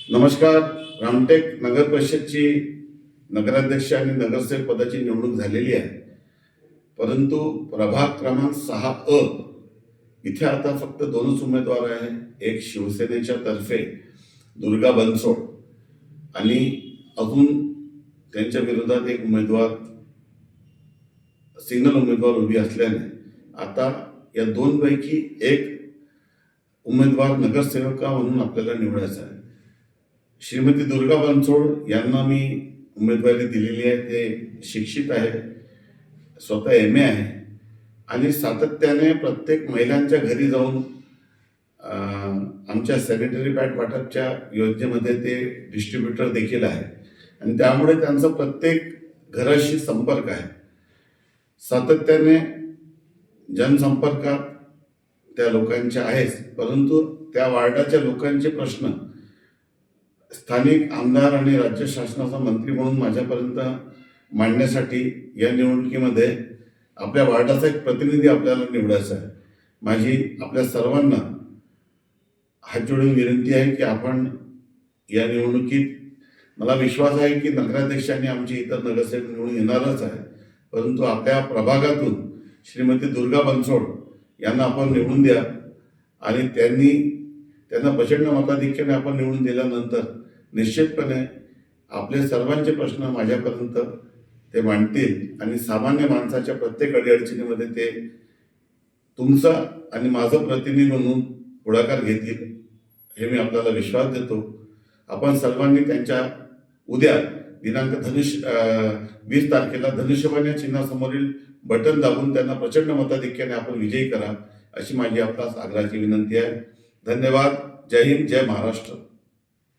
नमस्कार. रामटेक नगर परिषदची नगराध्यक्ष आणि नगरसेवक पदाची निवडणूक झालेली आहे, परंतु प्रभाग क्रमांक 6 इथे आता फक्त दोनच उमेदवार आहे. एक शिवसेनेच्या तर्फे दुर्गा बनसोड आणि अजून त्यांच्या विरोधात एक उमेदवार सिंगल उमेदवार उभी असल्याने आता या दोनपैकी एक उमेदवार नगरसेवका म्हणून आपल्याला निवडायचा आहे. श्रीमती दुर्गा बनसोड यांना मी उमेदवारी दिलेली आहे. ते शिक्षित आहे, स्वतः MA आहे आणि सातत्याने प्रत्येक महिलांच्या घरी जाऊन आमच्या सॅनिटरी पॅड वाटपच्या योजनेमध्ये ते डिस्ट्रीब्युटर देखील आहे आणि त्यामुळे त्यांचा प्रत्येक घराशी संपर्क आहे. सातत्याने जनसंपर्कात त्या लोकांच्या आहेच, परंतु त्या वार्डाच्या लोकांचे प्रश्न स्थानिक आमदार आणि राज्य शासनाचा मंत्री म्हणून माझ्यापर्यंत मांडण्यासाठी या निवडणुकीमध्ये आपल्या वार्डाचा एक प्रतिनिधी आपल्याला निवडायचा आहे. माझी आपल्या सर्वांना हात जोडून विनंती आहे की आपण या निवडणुकीत, मला विश्वास आहे की नगराध्यक्षांनी आमची इतर नगरसेवक निवडून येणारच आहे, परंतु आपल्या प्रभागातून श्रीमती दुर्गा बनसोड यांना आपण निवडून द्या आणि त्यांना प्रचंड मताधिक्याने आपण निवडून दिल्यानंतर निश्चितपणे आपले सर्वांचे प्रश्न माझ्यापर्यंत ते मांडतील आणि सामान्य माणसाच्या प्रत्येक अडीअडचणीमध्ये ते तुमचा आणि माझं प्रतिनिधी म्हणून पुढाकार घेतील, हे मी आपल्याला विश्वास देतो. आपण सर्वांनी त्यांच्या उद्या दिनांक 20 तारखेला धनुष्यबाण या चिन्हासमोरील बटन दाबून त्यांना प्रचंड मताधिक्याने आपण विजयी करा, अशी माझी आपल्यास आग्रहाची विनंती आहे. धन्यवाद. जय हिंद, जय महाराष्ट्र.